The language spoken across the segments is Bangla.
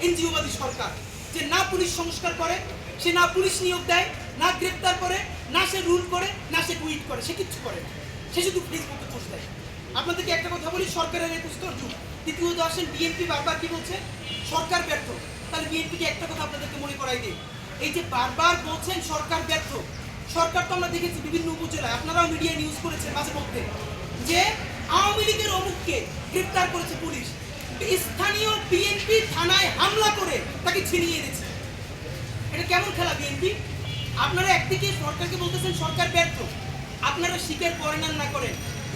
এনজিওবাদী সরকার, যে না পুলিশ সংস্কার করে, সে না পুলিশ নিয়োগ দেয়, না গ্রেপ্তার করে, না সে রুল করে, না সে টুইট করে, সে কিচ্ছু করে না, সে শুধু ফেসবুকে পোস্ট দেয়। আপনাদেরকে একটা কথা বলি, সরকারের এই পুস্তর যুগ। দ্বিতীয়ত আসেন বিএনপি বারবার কি বলছে, সরকার ব্যর্থ। তাহলে বিএনপিকে একটা কথা আপনাদেরকে মনে করাই দিই, এই যে বারবার বলছেন সরকার ব্যর্থ, সরকার তো আমরা দেখেছি বিভিন্ন উপজেলায়, আপনারাও মিডিয়া নিউজ করেছেন মাঝে মধ্যে, যে আওয়ামী লীগের অমুককে গ্রেপ্তার করেছে পুলিশ, স্থানীয় বিএনপি থানায় হামলা করে তাকে ছিনিয়ে এনেছে। এটা কেমন খেলা বিএনপি? আপনারা একদিকে সরকারকে বলতেছেন সরকার ব্যর্থ, আপনারা স্বীকার করেন আর না করেন,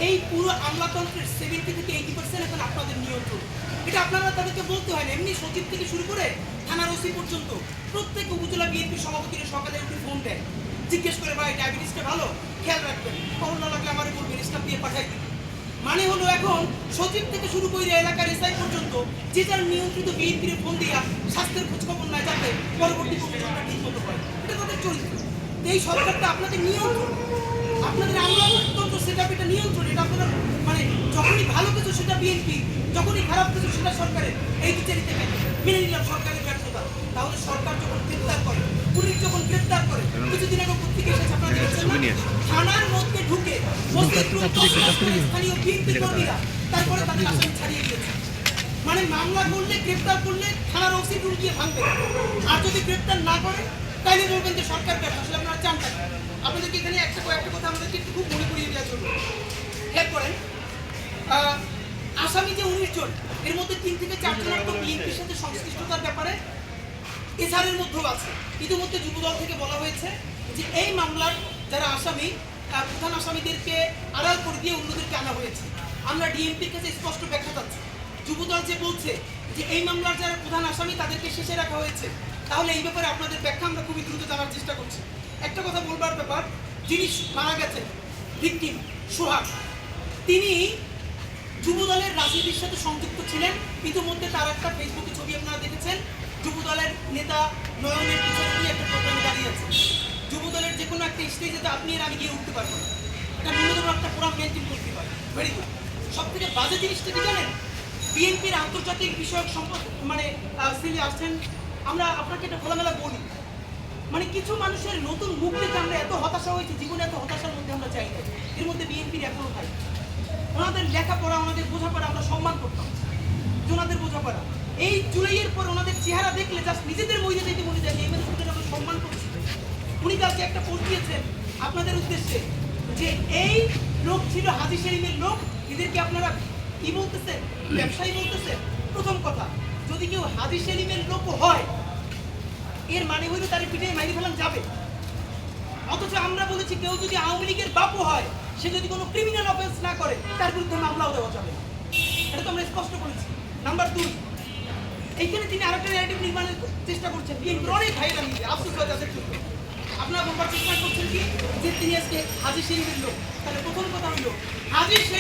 এই পুরো আমলাতন্ত্রের 70 থেকে 80% এখন আপনাদের নিয়ন্ত্রণ। এটা আপনারা তাদেরকে বলতে হয় না, এমনি সচিব থেকে শুরু করে থানার ওসি পর্যন্ত প্রত্যেক উপজেলা বিএনপি সভাপতিরা সকালে উঠে ফোন দেয়, জিজ্ঞেস করে ভাই ডায়াবেটিসটা ভালো, খেয়াল রাখবেন, করোনা লাগলে আমার বলবেন, স্টাফ দিয়ে পাঠাই দিন। মানে হলো এখন সচিব থেকে শুরু করে এলাকার এসআই পর্যন্ত যে যার নিয়ন্ত্রিত বিএনপির ফোন দিয়া স্বাস্থ্যের খোঁজখবর না যাতে পরবর্তী কমিশনটা ঠিক মতো হয়, এটা তাদের চরিত্র। এই সরকারটা আপনাদের নিয়ন্ত্রণ, আপনাদের আমলাতন্ত্র সেটা এটা নিয়ন্ত্রণ, এটা আপনারা মানে যখনই ভালো কিছু সেটা বিএনপি, যখনই খারাপ কিছু সেটা সরকারের, এই বিচারিতে মেনে নিলাম সরকারের ব্যর্থতা। তাহলে সরকার যখন গ্রেপ্তার করে, পুলিশ যখন গ্রেপ্তার করে, কিছুদিন আগে পত্রিকা এসেছে আপনারা দেখেছেন না, থানার মধ্যে ঢুকে স্থানীয় বিএনপি কর্মীরা তারপরে তাদের আসামি ছাড়িয়ে দিয়েছে। মানে মামলা করলে, গ্রেপ্তার করলে থানার ওসি রুল দিয়ে ভাঙবে, আর যদি গ্রেপ্তার না করে তাইলে বলবেন যে সরকার ব্যর্থ। আসলে আপনারা চানটা আপনাদেরকে এখানে একটা কথা আমাদেরকে একটু খুব মনে করিয়ে দেওয়ার জন্য হেল্প করেন। আসামি যে 19 জন, এর মধ্যে 3 থেকে 4 জন তো বিএনপির সাথে সংশ্লিষ্টতার ব্যাপারে এসআরের মধ্যেও আছে। ইতিমধ্যে যুবদল থেকে বলা হয়েছে যে এই মামলার যারা আসামি, প্রধান আসামিদেরকে আড়াল করে দিয়ে অন্যদেরকে আনা হয়েছে। আমরা ডিএমপির কাছে স্পষ্ট ব্যাখ্যা চাচ্ছি, যুবদল যে বলছে যে এই মামলার যারা প্রধান আসামি তাদেরকে শেষে রাখা হয়েছে, তাহলে এই ব্যাপারে আপনাদের ব্যাখ্যা আমরা খুবই দ্রুত জানার চেষ্টা করছি। একটা কথা বলবার ব্যাপার, যিনি মারা গেছেন ভিকটিম সোহাগ, তিনি যুবদলের রাজনীতির সাথে সংযুক্ত ছিলেন। ইতিমধ্যে তার একটা ফেসবুকে ছবি আপনারা দেখেছেন, যুবদলের নেতা নয়নের পিছনে নিয়ে একটা প্রোগ্রামে দাঁড়িয়ে আছে। যুবদলের যে কোনো একটা স্টেজে তো আপনি আমি গিয়ে উঠতে পারবো না, এটা ন্যূনতম একটা প্রোগ্রাম মেনটেন করতে হয়। Very good. সব থেকে বাজে জিনিসটা কি জানেন, বিএনপির আন্তর্জাতিক বিষয়ক সম্পদ মানে সিলি আসছেন, আমরা আপনাকে এটা খোলামেলা বলি, মানে কিছু মানুষের নতুন মুখ দেখে আমরা এত হতাশা হয়েছি, জীবনে এত হতাশার মধ্যে আমরা চাই না। এর মধ্যে বিএনপির এখনো ভাই, ওনাদের লেখাপড়া, ওনাদের বোঝাপড়া আমরা সম্মান করতাম, ওনাদের বোঝাপড়া। এই জুলাইয়ের পর ওনাদের চেহারা দেখলে জাস্ট নিজেদের মধ্যে যেতে মনে যায়, এই মানুষদের আমরা সম্মান করছি। উনি কালকে একটা পোস্ট দিয়েছেন আপনাদের উদ্দেশ্যে যে এই লোক ছিল হাজী সেলিমের লোক, এদেরকে আপনারা কি বলতেছেন, ব্যবসায়ী বলতেছেন। প্রথম কথা, যদি কেউ হাজী সেলিমের লোক হয় এর মানে হইলো তার পিঠে মাইরে ফেলান যাবে। অথচ আমরা বলেছি কেউ যদি আওয়ামী লীগের বাপও হয়, সে যদি কোনো ক্রিমিনাল অফেন্স না করে তার বিরুদ্ধে মামলাও দেওয়া যাবে, এটা তো আমরা স্পষ্ট বলেছি। নাম্বার 2, এইখানে তিনি আরেকটা ন্যারেটিভ নির্মাণের চেষ্টা করছেন, বিএনপির অনেক ভাইয়েরা মিলে আফসোস হয় তাদের জন্য। আপনারা বলবার চেষ্টা করছেন কি যে তিনি আজকে হাজী সেলিমের লোক। তাহলে প্রথম কথা হলো হাজী